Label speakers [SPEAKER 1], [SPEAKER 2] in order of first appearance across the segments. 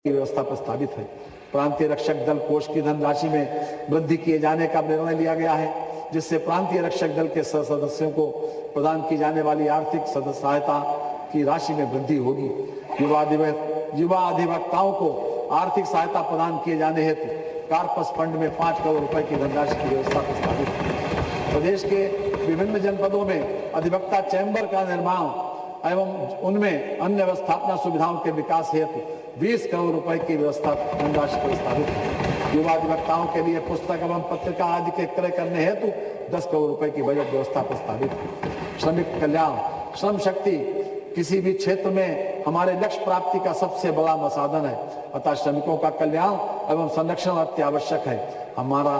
[SPEAKER 1] की व्यवस्था प्रस्तावित है। प्रांतीय रक्षक दल कोष की धनराशि में वृद्धि किए जाने का निर्णय लिया गया है, जिससे प्रांतीय रक्षक दल के सदस्यों को प्रदान की जाने वाली आर्थिक सहायता की राशि में वृद्धि होगी। युवा अधिवक्ताओं को आर्थिक सहायता प्रदान किए जाने हेतु कार्पस फंड में 5 करोड़ रुपए की धनराशि की व्यवस्था प्रस्तावित है। प्रदेश के विभिन्न जनपदों में अधिवक्ता चैम्बर का निर्माण एवं उनमें अन्य व्यवस्थापना सुविधाओं के विकास हेतु 20 करोड़ रुपए की व्यवस्था धनराशि प्रस्तावित है। युवा अधिवक्ताओं के लिए पुस्तक एवं पत्रिका आदि के क्रय करने हेतु 10 करोड़ रुपए की बजट व्यवस्था प्रस्तावित है। श्रमिक कल्याण, श्रम शक्ति किसी भी क्षेत्र में हमारे लक्ष्य प्राप्ति का सबसे बड़ा साधन है, अतः श्रमिकों का कल्याण एवं संरक्षण अति आवश्यक है। हमारा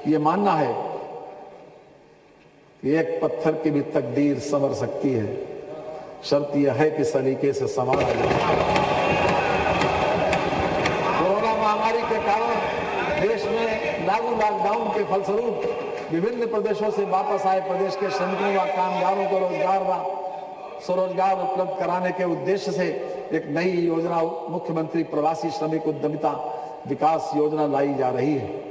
[SPEAKER 1] ये मानना है कि एक पत्थर की भी तकदीर संवर सकती है, शर्त यह है कि सलीके से संवारा जाए। कोरोना महामारी के कारण देश में लागू लॉकडाउन के फलस्वरूप विभिन्न प्रदेशों से वापस आए प्रदेश के श्रमिकों व कामगारों को रोजगार व स्वरोजगार उपलब्ध कराने के उद्देश्य से एक नई योजना मुख्यमंत्री प्रवासी श्रमिक उद्यमिता विकास योजना लाई जा रही है।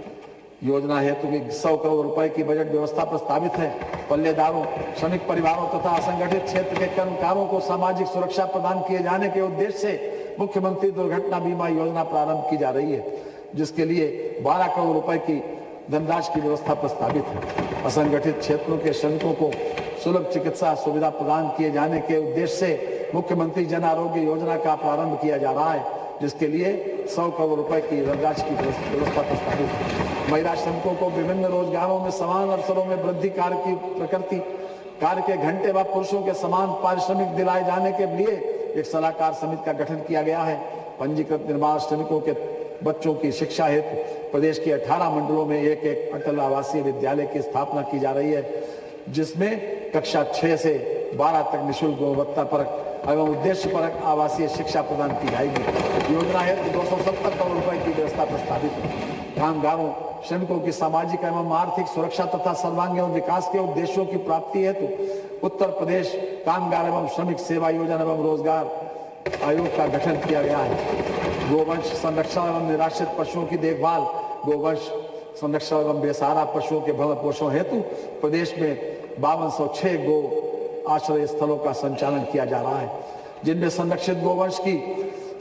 [SPEAKER 1] योजना हेतु 100 करोड़ रुपए की बजट व्यवस्था प्रस्तावित है। पल्लेदारों, श्रमिक परिवारों तथा असंगठित क्षेत्र के कर्मकारों को सामाजिक सुरक्षा प्रदान किए जाने के उद्देश्य से मुख्यमंत्री दुर्घटना बीमा योजना प्रारंभ की जा रही है, जिसके लिए 12 करोड़ रुपए की धनराशि की व्यवस्था प्रस्तावित है। असंगठित क्षेत्रों के श्रमिकों को सुलभ चिकित्सा सुविधा प्रदान किए जाने के उद्देश्य से मुख्यमंत्री जन आरोग्य योजना का प्रारंभ किया जा रहा है, जिसके लिए 100 करोड़ रुपए की धनराशि की व्यवस्था प्रस्तावित है। महिला श्रमिकों को विभिन्न रोजगारों में समान अवसरों में वृद्धि कार्य की प्रकृति कार्य के घंटे व पुरुषों के समान पारिश्रमिक दिलाए जाने के लिए एक सलाहकार समिति का गठन किया गया है। पंजीकृत निर्माण श्रमिकों के बच्चों की शिक्षा हेतु प्रदेश के 18 मंडलों में एक अटल आवासीय विद्यालय की स्थापना की जा रही है, जिसमें कक्षा 6 से 12 तक निःशुल्क गुणवत्तापरक एवं उद्देश्यपरक आवासीय शिक्षा प्रदान की जाएगी। योजना हेतु 270 करोड़ रुपए की व्यवस्था प्रस्तावित है। कामगारों, श्रमिकों की सामाजिक एवं आर्थिक सुरक्षा तथा सर्वांगीण विकास के उद्देश्यों की प्राप्ति हेतु उत्तर प्रदेश कामगार एवं श्रमिक सेवा योजना एवं रोजगार आयोग का गठन किया गया है। गोवंश संरक्षण एवं निराश्रित पशुओं की देखभाल, गोवंश संरक्षण एवं बेसहारा पशुओं के भरण पोषण हेतु प्रदेश में 5206 गो आश्रय स्थलों का संचालन किया जा रहा है, जिनमें संरक्षित गोवंश की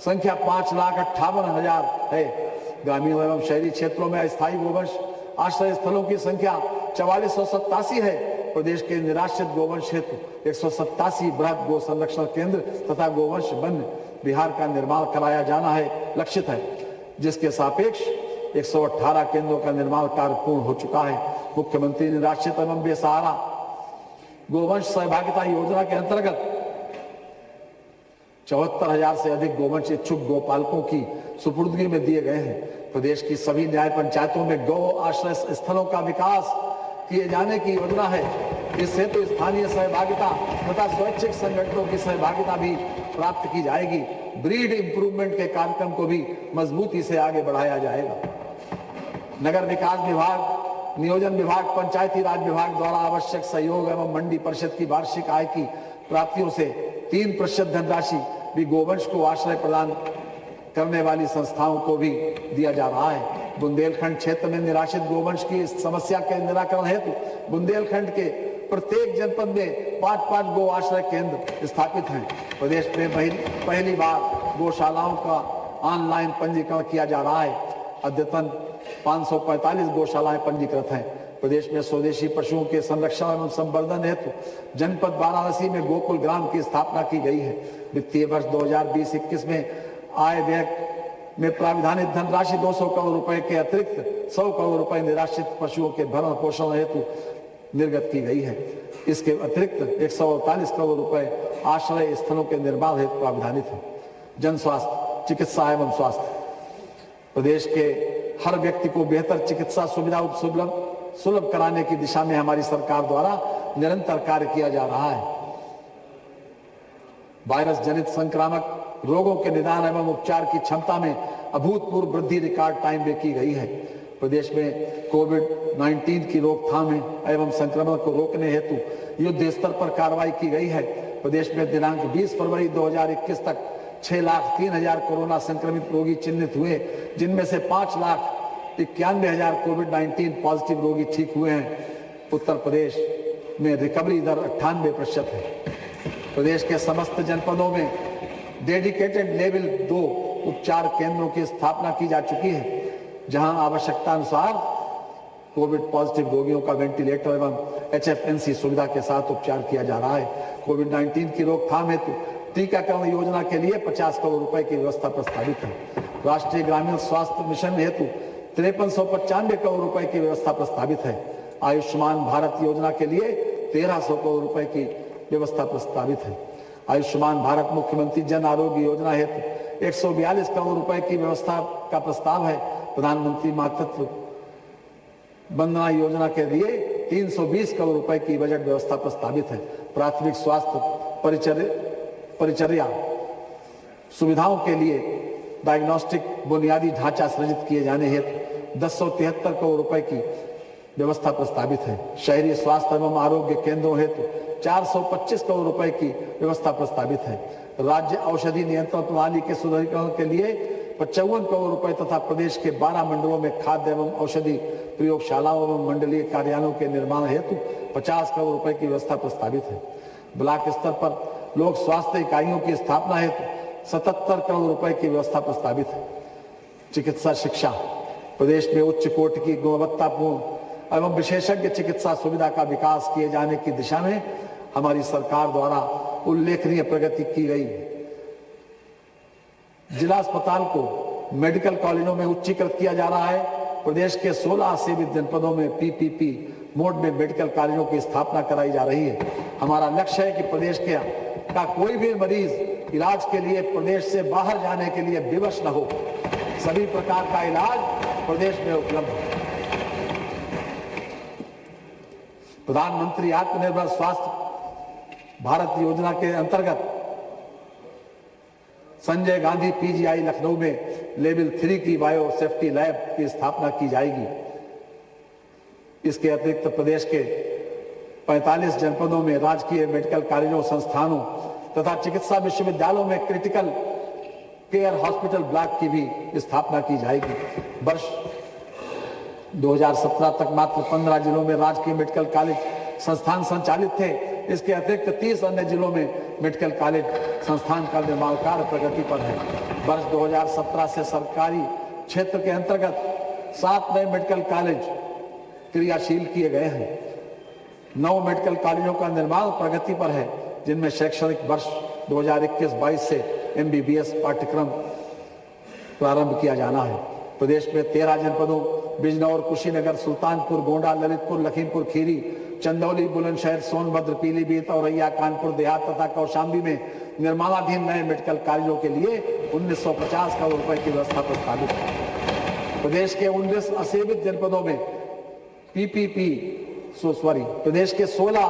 [SPEAKER 1] संख्या 5,58,000 है। ग्रामीण एवं शहरी क्षेत्रों में अस्थायी गोवंश आश्रय स्थलों की संख्या 4487 है। प्रदेश के निराश्रित गोवंश हेतु 187 बृहद गो संरक्षण केंद्र तथा गोवंश वन विहार का निर्माण कराया जाना है लक्षित है, जिसके सापेक्ष 118 केंद्रों का निर्माण कार्य पूर्ण हो चुका है। मुख्यमंत्री निराश्रित एवं बेसहारा गोवंश सहभागिता योजना के अंतर्गत 74,000 से अधिक गोवंश इच्छुक गोपालकों की सुपुर्दगी में दिए गए हैं। प्रदेश की सभी न्याय पंचायतों में गौ आश्रय स्थलों का विकास किए जाने की योजना है। इस हेतु स्थानीय सहभागिता तथा स्वैच्छिक संगठनों की सहभागिता भी प्राप्त की जाएगी। ब्रीड इंप्रूवमेंट के कार्यक्रम को भी मजबूती से आगे बढ़ाया जाएगा। नगर विकास विभाग, नियोजन विभाग, पंचायती राज विभाग द्वारा आवश्यक सहयोग एवं मंडी परिषद की वार्षिक आय की प्राप्तियों से 3% धनराशि भी गोवंश को आश्रय प्रदान करने वाली संस्थाओं को भी दिया जा रहा है। बुंदेलखंड क्षेत्र में निराश्रित गोवंश की समस्या के निराकरण हेतु बुंदेलखंड के प्रत्येक जनपद में 5-5 गो आश्रय केंद्र स्थापित हैं। प्रदेश में पहली बार गौशालाओं का ऑनलाइन पंजीकरण किया जा रहा है। अद्यतन 545 गौशालाएं पंजीकृत हैं। प्रदेश में स्वदेशी पशुओं के संरक्षण एवं संवर्धन हेतु जनपद वाराणसी में गोकुल ग्राम की स्थापना की गई है। वित्तीय वर्ष 2020-21 में आय व्यय में प्राविधानित धनराशि 200 करोड़ रुपए के अतिरिक्त 100 करोड़ रुपए निराश्रित पशुओं के भरण पोषण हेतु निर्गत की गई है। इसके अतिरिक्त 148 करोड़ रुपए आश्रय स्थलों के निर्माण हेतु प्राविधानित है। जन स्वास्थ्य, चिकित्सा एवं स्वास्थ्य, प्रदेश के हर व्यक्ति को बेहतर चिकित्सा सुविधा सुलभ कराने की दिशा में हमारी सरकार द्वारा निरंतर कार्य किया जा रहा है। वायरस जनित संक्रामक रोगों के निदान एवं उपचार की क्षमता में अभूतपूर्व वृद्धि रिकॉर्ड टाइम में की गई है। प्रदेश में कोविड-19 की रोकथाम एवं संक्रमण को रोकने हेतु युद्ध स्तर पर कार्रवाई की गई है। प्रदेश में दिनांक 20 फरवरी 2021 तक 6,03,000 कोरोना संक्रमित रोगी चिन्हित हुए, जिनमें से 5,91,000 कोविड-19 पॉजिटिव रोगी ठीक हुए हैं। उत्तर प्रदेश में रिकवरी दर 98% है। प्रदेश के समस्त जनपदों में डेडिकेटेड लेवल 2 उपचार केंद्रों की स्थापना की जा चुकी है, जहां आवश्यकता अनुसार कोविड पॉजिटिव रोगियों का वेंटिलेटर एवं HFNC सुविधा के साथ उपचार किया जा रहा है। कोविड-19 की रोकथाम हेतु टीकाकरण योजना के लिए 50 करोड़ रुपए की व्यवस्था प्रस्तावित है। राष्ट्रीय ग्रामीण स्वास्थ्य मिशन हेतु 5395 करोड़ रुपए की व्यवस्था प्रस्तावित है। आयुष्मान भारत योजना के लिए 1300 करोड़ रुपए की व्यवस्था प्रस्तावित है। आयुष्मान भारत मुख्यमंत्री जन आरोग्य योजना हेतु 142 करोड़ रुपए की व्यवस्था का प्रस्ताव है। प्रधानमंत्री मातृत्व वंदना योजना के लिए 320 करोड़ रुपए की बजट व्यवस्था प्रस्तावित है। प्राथमिक स्वास्थ्य परिचर्या सुविधाओं के लिए डायग्नोस्टिक बुनियादी ढांचा सृजित किए जाने हेतु 1073 करोड़ रुपए की व्यवस्था प्रस्तावित है। शहरी स्वास्थ्य एवं आरोग्य केंद्रों हेतु 425 करोड़ रुपए की व्यवस्था प्रस्तावित है। राज्य औषधि नियंत्रण प्रणाली के सुदृढ़ीकरण के लिए 55 करोड़ रुपए तथा प्रदेश के 12 मंडलों में खाद्य एवं औषधि प्रयोगशालाओं एवं मंडलीय कार्यालयों के निर्माण हेतु 50 करोड़ रुपए की व्यवस्था प्रस्तावित है। ब्लॉक स्तर पर लोक स्वास्थ्य इकाइयों की स्थापना हेतु 77 करोड़ रुपए की व्यवस्था प्रस्तावित है। चिकित्सा शिक्षा प्रदेश में उच्च कोटि की गुणवत्तापूर्ण एवं विशेषज्ञ चिकित्सा सुविधा का विकास किए जाने की दिशा में हमारी सरकार द्वारा उल्लेखनीय प्रगति की गई। जिला अस्पताल को मेडिकल कॉलेजों में उच्चीकृत किया जा रहा है। प्रदेश के 16 सेवित जनपदों में PPP मोड में मेडिकल कॉलेजों की स्थापना कराई जा रही है। हमारा लक्ष्य है कि प्रदेश का कोई भी मरीज इलाज के लिए प्रदेश से बाहर जाने के लिए विवश न हो। सभी प्रकार का इलाज प्रदेश में उपलब्ध है। प्रधानमंत्री आत्मनिर्भर स्वास्थ्य भारत योजना के अंतर्गत संजय गांधी PGI लखनऊ में लेवल 3 की बायो सेफ्टी लैब की स्थापना की जाएगी। इसके अतिरिक्त प्रदेश के 45 जनपदों में राजकीय मेडिकल कॉलेजों, संस्थानों तथा चिकित्सा विश्वविद्यालयों में क्रिटिकल केयर हॉस्पिटल ब्लॉक की भी स्थापना की जाएगी। वर्ष 2017 तक मात्र 15 जिलों में राजकीय मेडिकल कॉलेज संस्थान संचालित थे। इसके अतिरिक्त 30 अन्य जिलों में मेडिकल कॉलेज संस्थान का निर्माण कार्य प्रगति पर है। वर्ष 2017 से सरकारी क्षेत्र के अंतर्गत 7 नए मेडिकल कॉलेज क्रियाशील किए गए हैं। 9 मेडिकल कॉलेजों का निर्माण प्रगति पर है, जिनमें शैक्षणिक वर्ष 2021-22 से MBBS पाठ्यक्रम प्रारंभ किया जाना है। प्रदेश में 13 जनपदों बिजनौर, कुशीनगर, सुल्तानपुर, गोंडा, ललितपुर, लखीमपुर खीरी, चंदौली, बुलंदशहर, सोनभद्र, पीलीभीत, औरैया, कानपुर देहात तथा कौशाम्बी में निर्माणाधीन नए मेडिकल कॉलेजों के लिए 1950 करोड़ रुपए की व्यवस्था प्रस्तावित है। प्रदेश के 19 असेवित जनपदों में प्रदेश के 16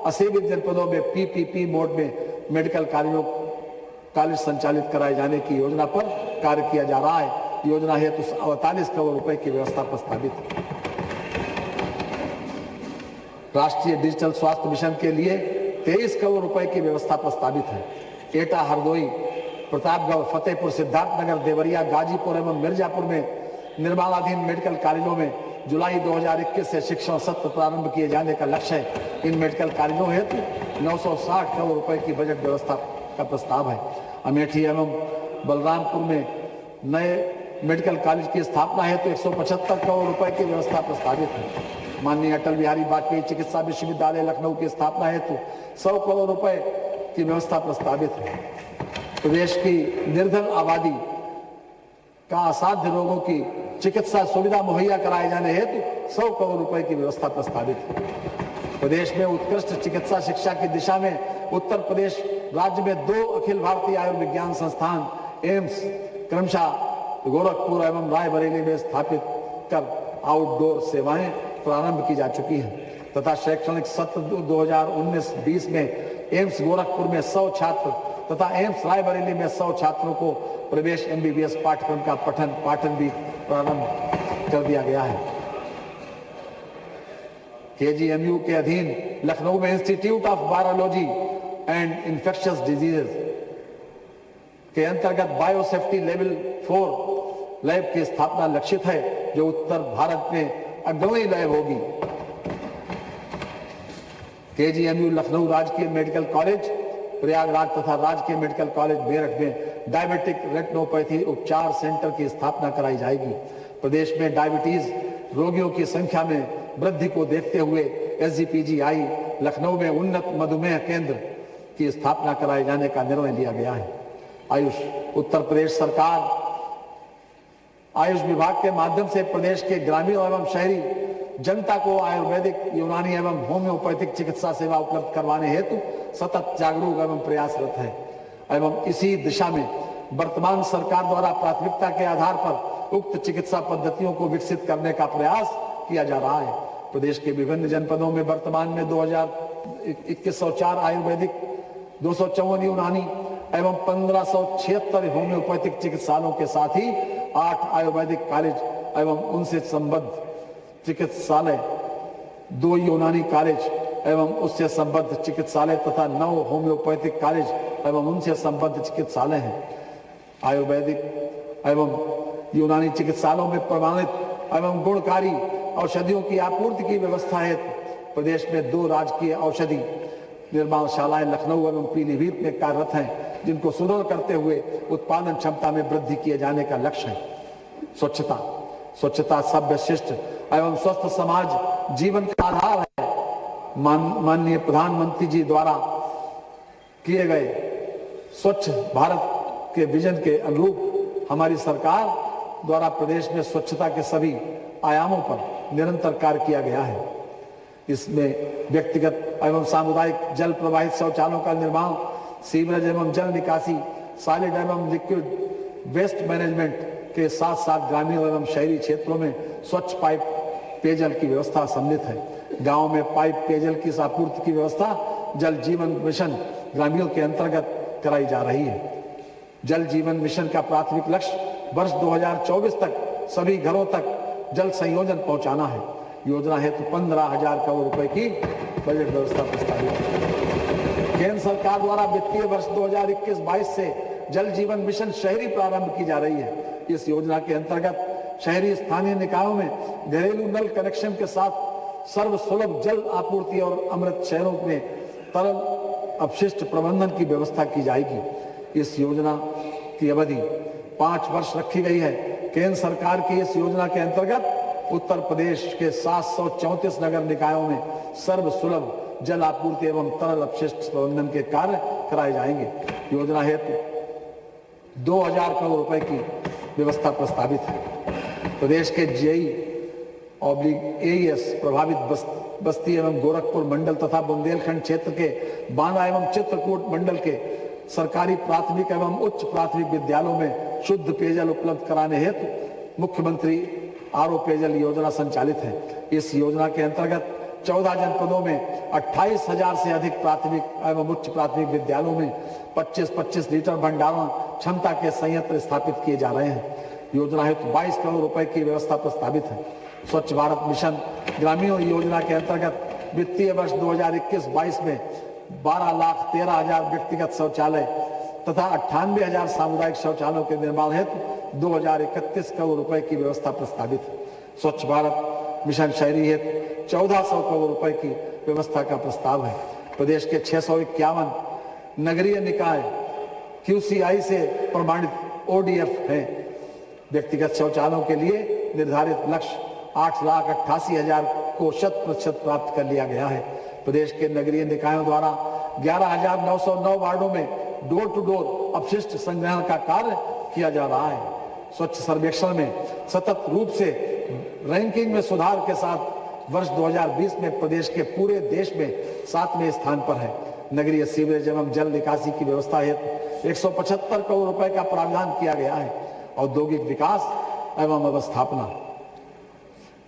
[SPEAKER 1] असेवित जनपदों में PPP मोड में मेडिकल कॉलेज संचालित कराए जाने की योजना पर कार्य किया जा रहा है। योजना हेतु 48 करोड़ रुपए की व्यवस्था प्रस्तावित है। राष्ट्रीय डिजिटल स्वास्थ्य मिशन के लिए 23 करोड़ रुपए की व्यवस्था प्रस्तावित है। एटा, हरदोई, प्रतापगढ़, फतेहपुर, सिद्धार्थनगर, देवरिया, गाजीपुर एवं मिर्जापुर में निर्माणाधीन मेडिकल कॉलेजों में जुलाई 2021 से शिक्षण सत्र प्रारंभ किए जाने का लक्ष्य है। इन मेडिकल कॉलेजों हेतु 960 करोड़ रुपए की बजट व्यवस्था का प्रस्ताव है। अमेठी एवं बलरामपुर में नए मेडिकल कॉलेज की स्थापना हेतु 175 करोड़ रुपए की व्यवस्था प्रस्तावित है। माननीय अटल बिहारी वाजपेयी चिकित्सा विश्वविद्यालय लखनऊ की स्थापना हेतु 100 करोड़ रुपए की व्यवस्था प्रस्तावित है। प्रदेश की निर्धन आबादी का असाध्य रोगों की चिकित्सा सुविधा मुहैया कराए जाने हेतु 100 करोड़ रुपए की व्यवस्था प्रस्तावित है। प्रदेश में उत्कृष्ट चिकित्सा शिक्षा की दिशा में उत्तर प्रदेश राज्य में 2 अखिल भारतीय आयुर्विज्ञान संस्थान एम्स क्रमशः गोरखपुर एवं रायबरेली में स्थापित कर आउटडोर सेवाएं प्रारंभ की जा चुकी हैं तथा शैक्षणिक सत्र 2019-20 में एम्स गोरखपुर में 100 छात्र तथा एम्स रायबरेली में 100 छात्रों को प्रवेश MBBS पाठ्यक्रम का पठन पाठन भी प्रारंभ कर दिया गया है। KGMU के अधीन लखनऊ में institute of virology and infectious diseases के अंतर्गत बायोसेफ्टी लेवल 4 लैब की स्थापना लक्षित है, जो उत्तर भारत में अग्रणी लैब होगी। केजीएमयू लखनऊ राजकीय मेडिकल कॉलेज प्रयागराज तथा राजकीय मेडिकल कॉलेज मेरठ में डायबिटिक रेटिनोपैथी उपचार सेंटर की स्थापना कराई जाएगी। प्रदेश में डायबिटीज रोगियों की संख्या में वृद्धि को देखते हुए एसजीपीजीआई लखनऊ में उन्नत मधुमेह केंद्र की स्थापना कराए जाने का निर्णय लिया गया है। आयुष उत्तर प्रदेश सरकार आयुष विभाग के माध्यम से प्रदेश के ग्रामीण एवं शहरी जनता को आयुर्वेदिक, यूनानी एवं होम्योपैथिक चिकित्सा सेवा उपलब्ध करवाने हेतु सतत जागरूक एवं प्रयासरत है एवं इसी दिशा में वर्तमान सरकार द्वारा प्राथमिकता के आधार पर उक्त चिकित्सा पद्धतियों को विकसित करने का प्रयास किया जा रहा है। प्रदेश के विभिन्न जनपदों में वर्तमान में 2104 आयुर्वेदिक, 254 यूनानी एवं 1576 होम्योपैथिक चिकित्सालयों के साथ ही 8 आयुर्वेदिक कॉलेज एवं उनसे संबद्ध चिकित्सालय, 2 यूनानी कॉलेज एवं उससे संबद्ध चिकित्सालय तथा 9 होम्योपैथिक कॉलेज एवं उनसे संबद्ध चिकित्सालय हैं। आयुर्वेदिक एवं यूनानी चिकित्सालयों में प्रमाणित एवं गुणकारी औषधियों की आपूर्ति की व्यवस्था है। प्रदेश में 2 राजकीय औषधि निर्माणशालाएं लखनऊ एवं पीलीभीत में कार्यरत हैं, जिनको सुदृढ़ करते हुए उत्पादन क्षमता में वृद्धि किए जाने का लक्ष्य है। स्वच्छता सभ्य शिष्ट एवं स्वस्थ समाज जीवन का आधार है। माननीय प्रधानमंत्री जी द्वारा किए गए स्वच्छ भारत के विजन के अनुरूप हमारी सरकार द्वारा प्रदेश में स्वच्छता के सभी आयामों पर निरंतर कार्य किया गया है। इसमें व्यक्तिगत एवं सामुदायिक जल प्रवाहित शौचालयों का निर्माण, सीवरेज एवं जल निकासी, सॉलिड एवं लिक्विड वेस्ट मैनेजमेंट के साथ साथ ग्रामीण एवं शहरी क्षेत्रों में स्वच्छ पाइप पेयजल की व्यवस्था सम्मिलित है। गांव में पाइप पेयजल की आपूर्ति की व्यवस्था जल जीवन मिशन ग्रामीणों के अंतर्गत कराई जा रही है। जल जीवन मिशन का प्राथमिक लक्ष्य वर्ष 2024 तक सभी घरों तक जल संयोजन पहुंचाना है। योजना हेतु 15,000 करोड़ रुपए की बजट व्यवस्था प्रस्तावित है। केंद्र सरकार द्वारा वित्तीय वर्ष 2021-22 से जल जीवन मिशन शहरी प्रारंभ की जा रही है। इस योजना के अंतर्गत शहरी स्थानीय निकायों में घरेलू नल कनेक्शन के साथ सर्वसुलभ जल आपूर्ति और अमृत शहरों में तरल अपशिष्ट प्रबंधन की व्यवस्था की जाएगी। इस योजना की अवधि 5 वर्ष रखी गई है। केंद्र सरकार की इस योजना के अंतर्गत उत्तर प्रदेश के 734 नगर निकायों में सर्वसुलभ जल आपूर्ति एवं तरल अपशिष्ट प्रबंधन के कार्य कराए जाएंगे। योजना हेतु 2,000 करोड़ रुपए की व्यवस्था प्रस्तावित है। प्रदेश के JEE/AES प्रभावित बस्ती एवं गोरखपुर मंडल तथा बुंदेलखंड क्षेत्र के बांदा एवं चित्रकूट मंडल के सरकारी प्राथमिक एवं उच्च प्राथमिक विद्यालयों में शुद्ध पेयजल उपलब्ध कराने हेतु मुख्यमंत्री आरओ पेयजल योजना संचालित है। इस योजना के अंतर्गत 14 जनपदों में 28,000 से अधिक प्राथमिक एवं उच्च प्राथमिक विद्यालयों में 25-25 लीटर भंडारण क्षमता के संयंत्र स्थापित किए जा रहे हैं। योजना हेतु 22 करोड़ रुपए की व्यवस्था प्रस्तावित है। स्वच्छ भारत मिशन ग्रामीण योजना के अंतर्गत वित्तीय वर्ष 2021-22 में 12,13,000 व्यक्तिगत शौचालय तथा 98,000 सामुदायिक शौचालयों के निर्माण हेतु 2,031 करोड़ रुपए की व्यवस्था प्रस्तावित है। स्वच्छ भारत मिशन शहरी हेतु 1,400 करोड़ रुपए की व्यवस्था का प्रस्ताव है। प्रदेश के 651 नगरीय निकाय QCI से प्रमाणित ODF हैं। व्यक्तिगत शौचालयों के लिए निर्धारित लक्ष्य 8,88,000 को 100% प्राप्त कर लिया गया है। प्रदेश के नगरीय निकायों द्वारा 11,909 वार्डों में डोर टू डोर अपशिष्ट संग्रहण का कार्य किया जा रहा है। स्वच्छ सर्वेक्षण में सतत रूप से रैंकिंग में सुधार के साथ वर्ष 2020 में प्रदेश के पूरे देश में 7वें स्थान पर है। नगरीय सीवरेज एवं जल निकासी की व्यवस्था हेतु 175 करोड़ रुपए का प्रावधान किया गया है। औद्योगिक विकास एवं अवस्थापना,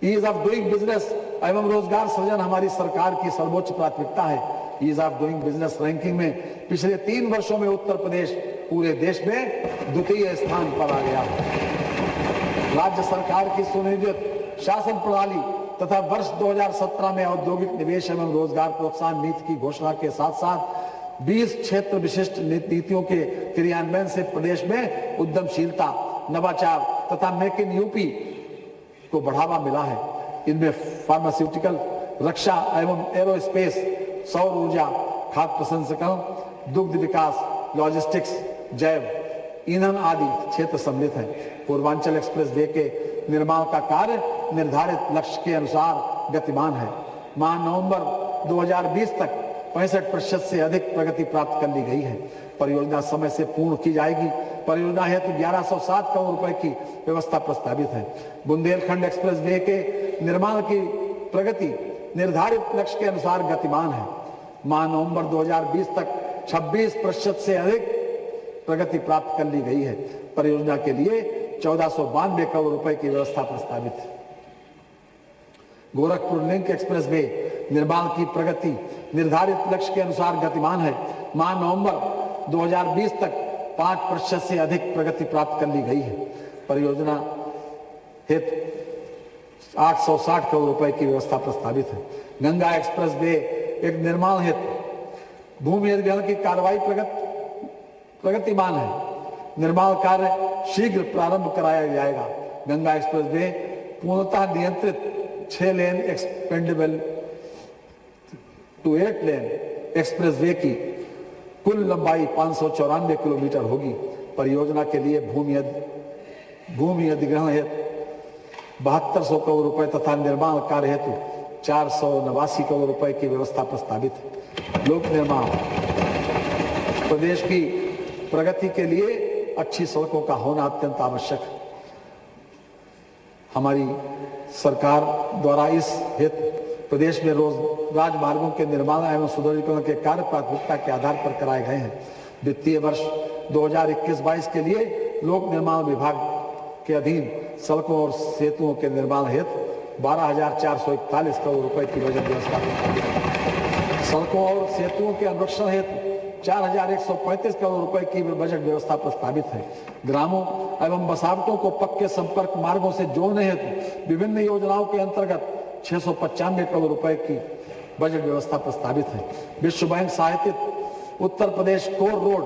[SPEAKER 1] ईज ऑफ डूइंग बिजनेस एवं रोजगार सृजन हमारी सरकार की सर्वोच्च प्राथमिकता है। Ease of doing business ranking में पिछले 3 वर्षों में उत्तर प्रदेश पूरे देश में द्वितीय स्थान पर आ गया है। राज्य सरकार की सुनियोजित शासन प्रणाली तथा वर्ष 2017 में औद्योगिक निवेश एवं रोजगार प्रोत्साहन नीति की घोषणा के साथ साथ 20 क्षेत्र विशिष्ट नीतियों के क्रियान्वयन से प्रदेश में उद्यमशीलता, नवाचार तथा मेक इन यूपी को बढ़ावा मिला है। इनमें फार्मास्यूटिकल, रक्षा एवं एरोस्पेस, सौर ऊर्जा, खाद्य प्रसंस्करण, दुग्ध विकास, लॉजिस्टिक्स, जैव ईंधन आदि क्षेत्र सम्मिलित हैं। पूर्वांचल एक्सप्रेस वे के निर्माण का कार्य निर्धारित लक्ष्य के अनुसार गतिमान है। माह नवंबर 2020 तक 65% से अधिक प्रगति प्राप्त कर ली गई है। परियोजना समय से पूर्ण की जाएगी। परियोजना हेतु 1107 करोड़ रुपए की व्यवस्था प्रस्तावित है। बुंदेलखंड एक्सप्रेस वे के निर्माण की प्रगति निर्धारित लक्ष्य के अनुसार गतिमान है। माह नवंबर 2020 तक 26% से अधिक प्रगति प्राप्त कर ली गई है। परियोजना के लिए 1492 करोड़ रुपए की व्यवस्था प्रस्तावित है। गोरखपुर लिंक एक्सप्रेस वे निर्माण की प्रगति निर्धारित लक्ष्य के अनुसार गतिमान है। माह नवंबर 2020 तक 5% से अधिक प्रगति प्राप्त कर ली गई है। परियोजना हेतु 860 करोड़ रुपए की व्यवस्था प्रस्तावित है। गंगा एक्सप्रेस वे एक निर्माण हेतु भूमि अधिग्रहण की कार्रवाई प्रगतिमान है। निर्माण कार्य शीघ्र प्रारंभ कराया जाएगा। गंगा एक्सप्रेस वे पूर्णतः नियंत्रित 6 lane expandable to 8 lane expressway की कुल लंबाई 594 किलोमीटर होगी। परियोजना के लिए भूमि अधिग्रहण हेतु 7200 करोड़ रुपए तथा निर्माण कार्य हेतु 489 करोड़ रुपए की व्यवस्था प्रस्तावित है। लोक निर्माण प्रदेश की प्रगति के लिए अच्छी सड़कों का होना अत्यंत आवश्यक है। हमारी सरकार द्वारा इस हेतु प्रदेश में रोज राजमार्गों के निर्माण एवं सुदृढ़ीकरण के कार्य प्राथमिकता के आधार पर कराए गए हैं। वित्तीय वर्ष 2021-22 के लिए लोक निर्माण विभाग के अधीन सड़कों और सेतुओं के निर्माण हेतु 12,441 करोड़ रुपए की बजट व्यवस्था की है। सड़कों और सेतुओं के अनुरक्षण हेतु 4,135 करोड़ रुपए की बजट व्यवस्था प्रस्तावित है। ग्रामों एवं बसावटों को पक्के संपर्क मार्गों से जोड़ने हेतु विभिन्न योजनाओं के अंतर्गत 695 करोड़ रुपए की बजट व्यवस्था प्रस्तावित है। विश्व bank सहायतित Uttar Pradesh core road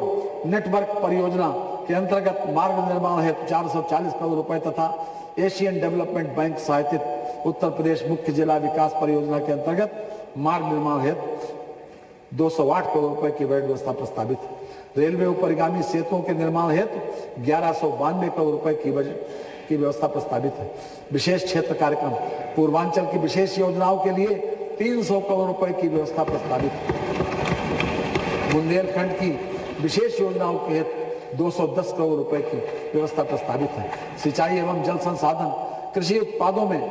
[SPEAKER 1] network परियोजना के अंतर्गत मार्ग निर्माण हेतु 440 करोड़ रुपए तथा Asian development bank सहायतित Uttar Pradesh मुख्य जिला विकास परियोजना के अंतर्गत मार्ग निर्माण हेतु 208 करोड़ रुपए की बजट व्यवस्था प्रस्तावित है। रेलवे उपरिगामी सेतुओं के निर्माण हेतु 1192 करोड़ रुपए की बजट की व्यवस्था प्रस्तावित है। विशेष क्षेत्र कार्यक्रम पूर्वांचल की विशेष योजनाओं के लिए 300 करोड़ रुपए की व्यवस्था प्रस्तावित है। बुंदेलखंड की विशेष योजनाओं के हेतु 210 करोड़ रुपए की व्यवस्था प्रस्तावित है। सिंचाई एवं जल संसाधन कृषि उत्पादों में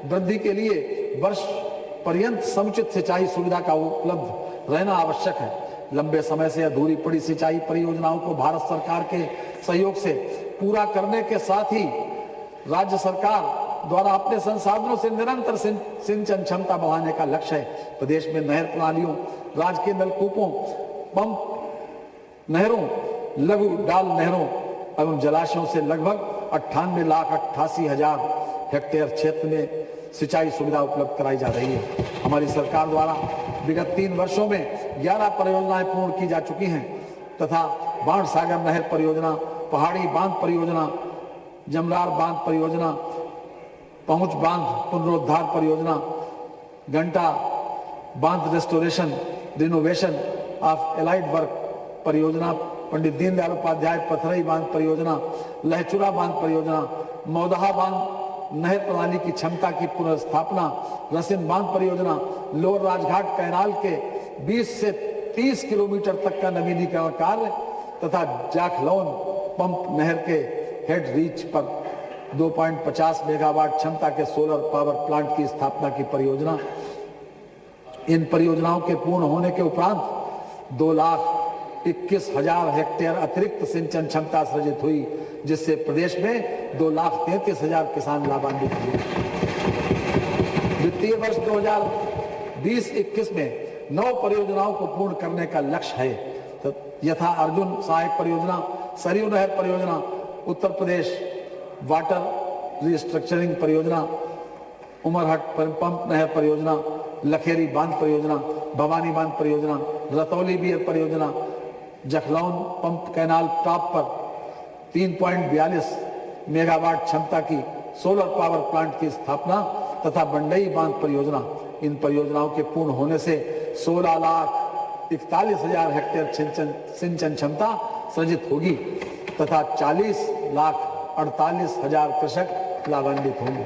[SPEAKER 1] वृद्धि के लिए वर्ष पर्यंत समुचित सिंचाई सुविधा का उपलब्ध रहना आवश्यक है। लंबे समय से अधूरी पड़ी सिंचाई परियोजनाओं को भारत सरकार के सहयोग से पूरा करने के साथ ही राज्य सरकार द्वारा अपने संसाधनों से निरंतर सिंचन क्षमता बढ़ाने का लक्ष्य है। प्रदेश में नहर प्रणालियों, राजकीय नलकूपों, पंप नहरों, लघु डाल नहरों एवं जलाशयों से लगभग 98,88,000 हेक्टेयर क्षेत्र में सिंचाई सुविधा उपलब्ध कराई जा रही है। हमारी सरकार द्वारा विगत 3 वर्षों में 11 परियोजनाएं पूर्ण की जा चुकी हैं तथा बाण सागर नहर परियोजना, पहाड़ी बांध परियोजना, जमरार बांध परियोजना, पहुंच बांध पुनरुद्धार परियोजना, घंटा बांध restoration renovation of allied work परियोजना, पंडित दीनदयाल उपाध्याय पथरई बांध परियोजना, लहचुरा बांध परियोजना, मौदहा बांध नहर प्रणाली की क्षमता की पुनर्स्थापना, रसिन बांध परियोजना, लोअर राजघाट कैनाल के 20 से 30 किलोमीटर तक का नवीनीकरण कार्य तथा जाखलौन पंप नहर के हेड रीच पर 2.50 मेगावाट क्षमता के सोलर पावर प्लांट की स्थापना की परियोजना। इन परियोजनाओं के पूर्ण होने के उपरांत 2,21,000 हेक्टेयर अतिरिक्त सिंचन क्षमता सृजित हुई, जिससे प्रदेश में 2,33,000 किसान लाभान्वित हुए। वित्तीय वर्ष 2020-21 में 9 परियोजनाओं को पूर्ण करने का लक्ष्य है। तो यथा अर्जुन सहायक परियोजना, सरयू नहर परियोजना, उत्तर प्रदेश वाटर रिस्ट्रक्चरिंग परियोजना, उमरहट पंप नहर परियोजना, लखेरी बांध परियोजना, भवानी बांध परियोजना, रतौली बियर परियोजना, जखलौन पंप कैनाल टॉप पर 3.42 मेगावाट क्षमता की सोलर पावर प्लांट की स्थापना तथा बंडई बांध परियोजना। इन परियोजनाओं के पूर्ण होने से 16,41,000 हेक्टेयर सिंचन क्षमता सृजित होगी तथा 40,48,000 कृषक लाभान्वित होंगे।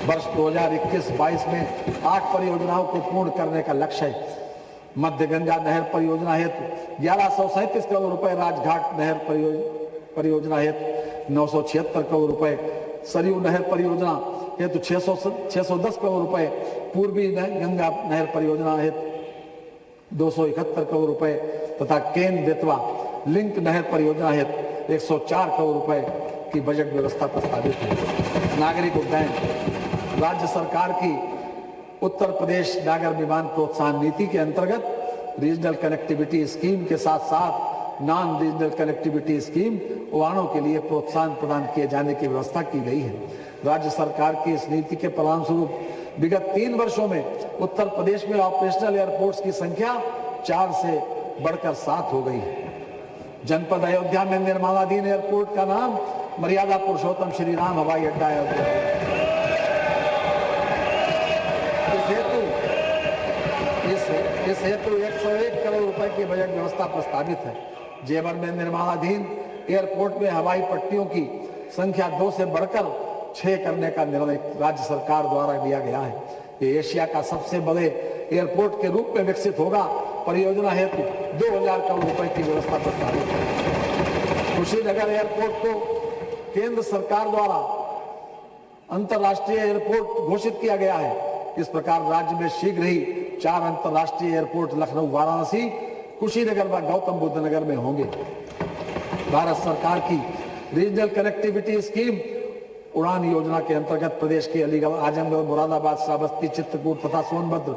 [SPEAKER 1] वर्ष 2021-22 में 8 परियोजनाओं को पूर्ण करने का लक्ष्य है। मध्य गंगा नहर परियोजना हेतु 1137 करोड़ रुपए, राजघाट नहर परियोजना हेतु 976 करोड़ रुपए, सरयू नहर परियोजना हेतु 610 करोड़ रुपए, पूर्वी गंगा नहर परियोजना हेतु 271 करोड़ रुपए तथा केन बेतवा लिंक नहर परियोजना हेतु 104 करोड़ रुपए की बजट व्यवस्था प्रस्तावित है। नागरिक उड्डयन, राज्य सरकार की उत्तर प्रदेश नागर विमान प्रोत्साहन नीति के अंतर्गत रीजनल कनेक्टिविटी स्कीम के साथ साथ नॉन रीजनल कनेक्टिविटी स्कीम उड़ानों के लिए प्रोत्साहन प्रदान किए जाने की व्यवस्था की गई है। राज्य सरकार की इस नीति के परिणाम स्वरूप विगत 3 वर्षों में उत्तर प्रदेश में ऑपरेशनल एयरपोर्ट्स की संख्या 4 से बढ़कर 7 हो गई है। जनपद अयोध्या में निर्माणाधीन एयरपोर्ट का नाम मर्यादा पुरुषोत्तम श्री राम हवाई अड्डा अयोध्या। इस हेतु 101 करोड़ रुपए की बजट व्यवस्था प्रस्तावित है। जेवर में निर्माणाधीन एयरपोर्ट में हवाई पट्टियों की संख्या 2 से बढ़कर 6 करने का निर्णय राज्य सरकार द्वारा लिया गया है। ये एशिया का सबसे बड़े एयरपोर्ट के रूप में विकसित होगा। परियोजना हेतु 2000 करोड़ रुपए की व्यवस्था प्रस्तावित है। कुशीनगर एयरपोर्ट को केंद्र सरकार द्वारा अंतर्राष्ट्रीय एयरपोर्ट घोषित किया गया है। इस प्रकार राज्य में शीघ्र ही 4 अंतर्राष्ट्रीय एयरपोर्ट लखनऊ, वाराणसी, कुशीनगर व गौतम बुद्ध नगर में होंगे। भारत सरकार की रीजनल कनेक्टिविटी स्कीम उड़ान योजना के अंतर्गत प्रदेश के अलीगढ़, आजमगढ़, मुरादाबाद, श्रावस्ती, चित्रकूट तथा सोनभद्र,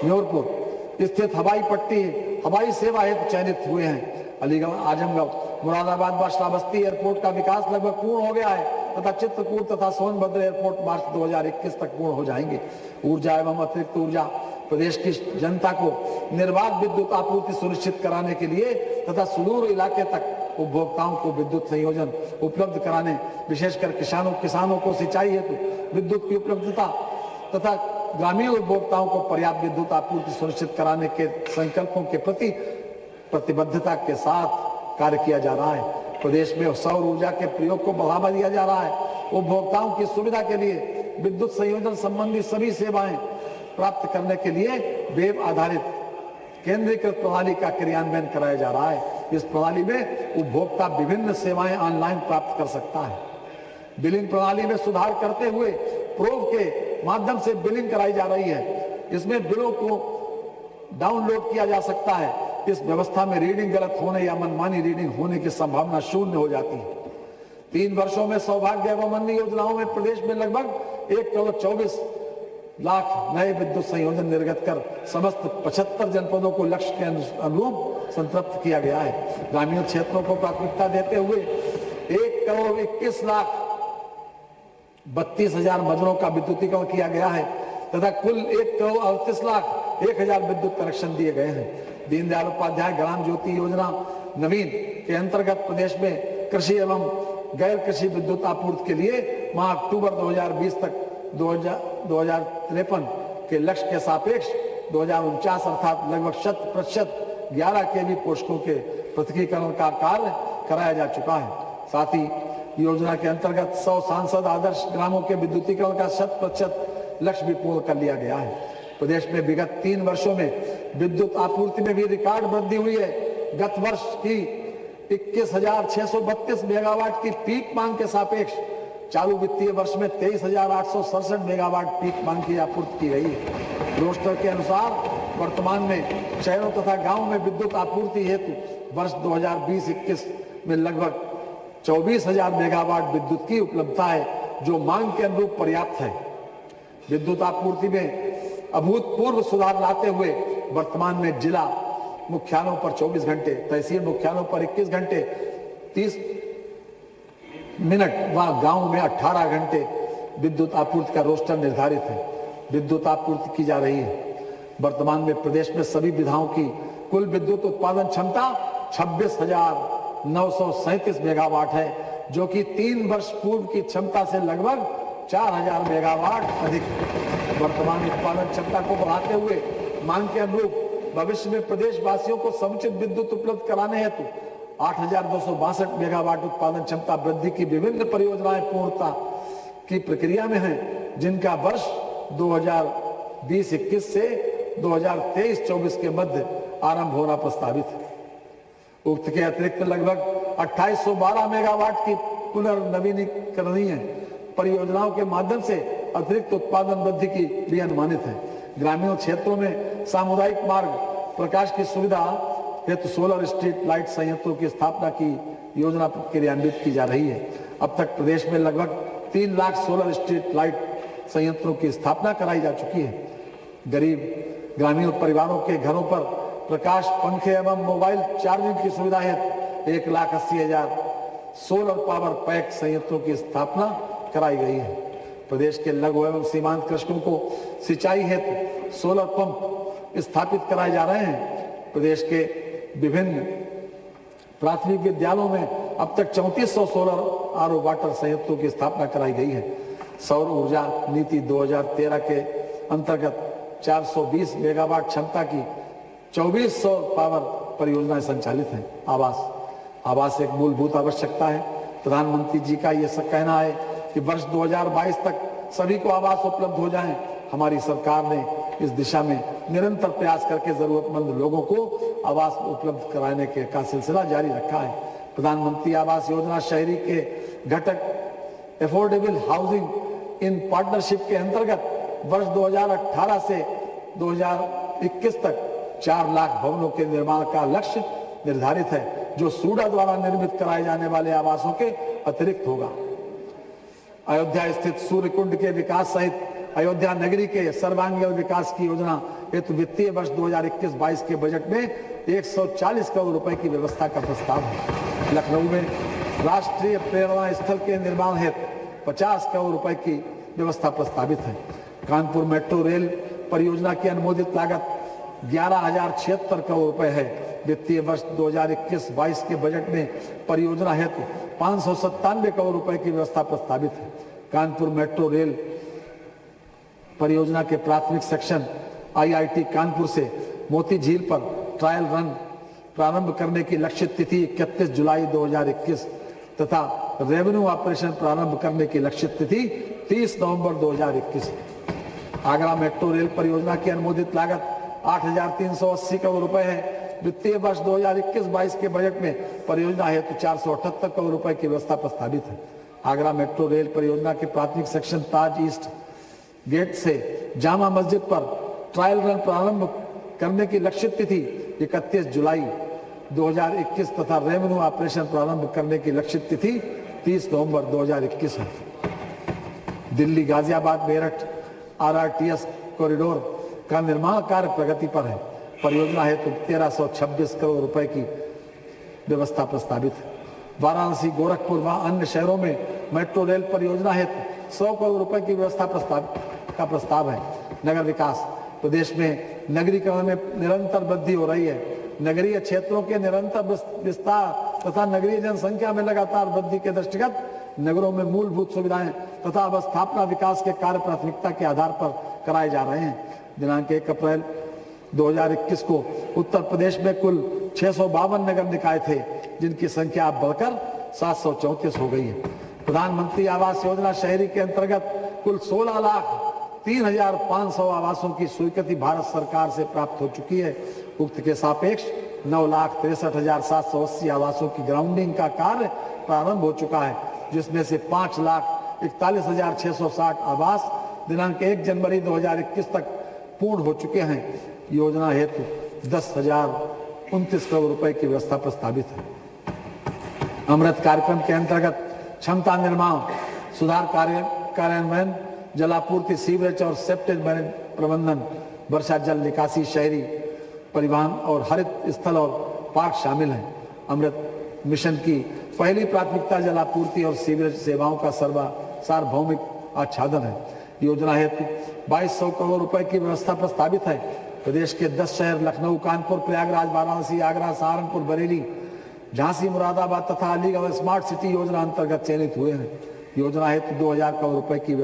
[SPEAKER 1] म्योरपुर स्थित हवाई पट्टी हवाई सेवा हेतु चयनित हुए हैं। अलीगढ़, आजमगढ़, मुरादाबाद व श्रावस्ती एयरपोर्ट का विकास लगभग पूर्ण हो गया है तथा चित्रकूट तथा सोनभद्र एयरपोर्ट मार्च 2021 तक पूर्ण हो जाएंगे। ऊर्जा एवं अतिरिक्त ऊर्जा प्रदेश की जनता को निर्बाध विद्युत आपूर्ति सुनिश्चित कराने के लिए तथा सुदूर इलाके तक उपभोक्ताओं को विद्युत संयोजन उपलब्ध कराने, विशेषकर किसानों को सिंचाई हेतु विद्युत की उपलब्धता तथा ग्रामीण उपभोक्ताओं को पर्याप्त विद्युत आपूर्ति सुनिश्चित कराने के संकल्पों के प्रति प्रतिबद्धता के साथ कार्य किया जा रहा है। प्रदेश में सौर ऊर्जा के प्रयोग को बढ़ावा दिया जा रहा है। उपभोक्ताओं की सुविधा के लिए विद्युत संयोजन संबंधी सभी सेवाएं प्राप्त करने के लिए वेब आधारित केंद्रीकृत प्रणाली का क्रियान्वयन कराया जा रहा है। इस प्रणाली में उपभोक्ता विभिन्न सेवाएं ऑनलाइन प्राप्त कर सकता है। बिलिंग प्रणाली में सुधार करते हुए प्रोव के माध्यम से बिलिंग कराई जा रही है। इसमें बिलों को डाउनलोड किया जा सकता है। इस व्यवस्था में रीडिंग गलत होने या मनमानी रीडिंग होने की संभावना शून्य हो जाती है। 3 वर्षों में सौभाग्य एवं अन्य योजनाओं में प्रदेश में लगभग 1,24,00,000 नए विद्युत संयोजन निर्गत कर समस्त 75 जनपदों को लक्ष्य के अनुरूप संतृप्त किया गया है। ग्रामीण क्षेत्रों को प्राथमिकता देते हुए 1,21,32,000 मजरों का विद्युतीकरण किया गया है तथा कुल 1,38,01,000 विद्युत कनेक्शन दिए गए हैं। दीनदयाल उपाध्याय ग्राम ज्योति योजना नवीन के अंतर्गत प्रदेश में कृषि एवं गैर कृषि विद्युत आपूर्ति के लिए माह अक्टूबर 2020 तक 2053 के लक्ष्य के सापेक्ष 2049 अर्थात लगभग 100% 11 केवी पोस्टों के पृथकीकरण का कार्य कराया जा चुका है। साथ ही योजना के अंतर्गत 100 सांसद आदर्श ग्रामों के विद्युतीकरण का 100% लक्ष्य भी पूर्ण कर लिया गया है। प्रदेश में विगत 3 वर्षों में विद्युत आपूर्ति में भी रिकॉर्ड वृद्धि हुई है। गत वर्ष की 21,632 मेगावाट की पीक मांग के सापेक्ष चालू वित्तीय वर्ष में 23,867 मेगावाट पीक मांग की आपूर्ति की गई है। रोस्टर के अनुसार वर्तमान में शहरों तथा गांवों में विद्युत आपूर्ति हेतु वर्ष 2020-21 में लगभग 24,000 मेगावाट विद्युत की उपलब्धता है, जो मांग के अनुरूप पर्याप्त है। विद्युत आपूर्ति में अभूतपूर्व सुधार लाते हुए वर्तमान में जिला मुख्यालयों पर 24 घंटे, तहसील मुख्यालयों पर 21 घंटे 30 मिनट व गांव में 18 घंटे विद्युत आपूर्ति का रोस्टर निर्धारित है। विद्युत आपूर्ति की जा रही है। वर्तमान में प्रदेश में सभी विधाओं की कुल विद्युत उत्पादन क्षमता 26,937 मेगावाट है, जो कि 3 वर्ष पूर्व की क्षमता से लगभग 4,000 मेगावाट अधिक है। वर्तमान उत्पादन क्षमता को बढ़ाते हुए मांग के अनुरूप भविष्य में प्रदेशवासियों को समुचित विद्युत उपलब्ध कराने हेतु 8,262 मेगावाट उत्पादन क्षमता वृद्धि की विभिन्न परियोजनाएं पूर्णता की प्रक्रिया में हैं, जिनका वर्ष 2020-21 से 2023-24 के मध्य आरंभ होना प्रस्तावित है। उक्त के अतिरिक्त लगभग 2812 मेगावाट की पुनर्नवीनीकरणीय परियोजनाओं के माध्यम से अतिरिक्त उत्पादन वृद्धि की भी अनुमानित है। ग्रामीण क्षेत्रों में सामुदायिक मार्ग प्रकाश की सुविधा हेतु सोलर स्ट्रीट लाइट संयंत्रों की स्थापना की योजना क्रियान्वित की जा रही है। अब तक प्रदेश में लगभग 3 लाख सोलर स्ट्रीट लाइट संयंत्रों की स्थापना कराई जा चुकी है। गरीब ग्रामीण परिवारों के घरों पर प्रकाश पंखे एवं मोबाइल चार्जिंग की सुविधा हेतु 1,80,000 सोलर पावर पैक संयंत्रों की स्थापना कराई गई है। प्रदेश के लघु एवं सीमांत कृषकों को सिंचाई हेतु सोलर पंप स्थापित कराए जा रहे हैं। प्रदेश के विभिन्न प्राथमिक विद्यालयों में अब तक 3400 सोलर आरओ वाटर संयंत्रों की स्थापना कराई गई है। सौर ऊर्जा नीति 2013 के अंतर्गत 420 मेगावाट क्षमता की 24 सौर पावर परियोजनाएं संचालित हैं। आवास एक मूलभूत आवश्यकता है। प्रधानमंत्री जी का यह कहना है कि वर्ष 2022 तक सभी को आवास उपलब्ध हो जाएं। हमारी सरकार ने इस दिशा में निरंतर प्रयास करके जरूरतमंद लोगों को आवास उपलब्ध कराने का सिलसिला जारी रखा है। प्रधानमंत्री आवास योजना शहरी के घटक अफोर्डेबल हाउसिंग इन पार्टनरशिप के अंतर्गत वर्ष 2018 से 2021 तक 4 लाख भवनों के निर्माण का लक्ष्य निर्धारित है, जो सूडा द्वारा निर्मित कराए जाने वाले आवासों के अतिरिक्त होगा। अयोध्या स्थित सूर्य कुंड के विकास सहित अयोध्या नगरी के सर्वांगीण विकास की योजना हेतु वित्तीय वर्ष 2021-22 के बजट में 140 करोड़ रुपए की व्यवस्था का प्रस्ताव है। लखनऊ में राष्ट्रीय प्रेरणा स्थल के निर्माण हेतु 50 करोड़ रुपए की व्यवस्था प्रस्तावित है। कानपुर मेट्रो रेल परियोजना की अनुमोदित लागत 11,076 करोड़ रुपए है। वित्तीय वर्ष 2021-22 के बजट में परियोजना हेतु 597 करोड़ रुपए की व्यवस्था प्रस्तावित है। कानपुर मेट्रो रेल परियोजना के प्राथमिक सेक्शन IIT कानपुर से मोती झील पर ट्रायल रन प्रारंभ करने की लक्षित तिथि 31 जुलाई 2021 तथा रेवेन्यू ऑपरेशन प्रारंभ करने की लक्षित तिथि 30 नवंबर 2021। आगरा मेट्रो रेल परियोजना की अनुमोदित लागत 8,380 करोड़ रुपए है। वित्तीय वर्ष 2021-22 के बजट में परियोजना हेतु 478 करोड़ रुपए की व्यवस्था प्रस्तावित है। आगरा मेट्रो रेल परियोजना के प्राथमिक सेक्शन ताज ईस्ट गेट से जामा मस्जिद पर ट्रायल रन प्रारंभ करने की लक्षित तिथि 31 जुलाई 2021 तथा रेवेन्यू ऑपरेशन प्रारंभ करने की लक्षित तिथि 30 नवंबर 2021 है। दिल्ली गाजियाबाद मेरठ RRTS कॉरिडोर का निर्माण कार्य प्रगति पर है। परियोजना हेतु 1326 करोड़ रुपए की व्यवस्था प्रस्तावित है। वाराणसी गोरखपुर व अन्य शहरों में मेट्रो रेल परियोजना हेतु 100 करोड़ रुपए की व्यवस्था प्रस्ताव है। नगर विकास प्रदेश में नगरीकरण में निरंतर वृद्धि हो रही है। नगरीय क्षेत्रों के निरंतर विस्तार तथा नगरीय जनसंख्या में लगातार वृद्धि के दृष्टिगत नगरों में मूलभूत सुविधाएं तथा अवस्थापना विकास के कार्य प्राथमिकता के आधार पर कराए जा रहे हैं। दिनांक 1 अप्रैल 2021 को उत्तर प्रदेश में कुल 652 नगर निकाय थे, जिनकी संख्या अब बढ़कर 734 हो गई है। प्रधानमंत्री आवास योजना शहरी के अंतर्गत कुल 16,03,500 आवासों की स्वीकृति भारत सरकार से प्राप्त हो चुकी है। उक्त के सापेक्ष 9,63,780 आवासों की ग्राउंडिंग का कार्य प्रारंभ हो चुका है, जिसमें से 5,41,660 आवास दिनांक 1 जनवरी 2021 तक पूर्ण हो चुके हैं। योजना हेतु 10,029 करोड़ रुपए की व्यवस्था प्रस्तावित है। अमृत कार्यक्रम के अंतर्गत क्षमता निर्माण सुधार कार्यान्वयन, जलापूर्ति, सीवरेज और सेप्टेज प्रबंधन, वर्षा जल निकासी, शहरी परिवहन और हरित स्थल और पार्क शामिल हैं। अमृत मिशन की पहली प्राथमिकता जलापूर्ति और सीवरेज सेवाओं का सार्वभौमिक आच्छादन है। योजना हेतु 2200 करोड़ रुपए की व्यवस्था प्रस्तावित है। प्रदेश के 10 शहर लखनऊ, कानपुर, प्रयागराज, वाराणसी, आगरा, सहारनपुर, बरेली, झांसी, मुरादाबाद तथा अलीगढ़ स्मार्ट सिटी योजना अंतर्गत चयनित हुए हैं। योजना हेतु 2000 करोड़ रुपए की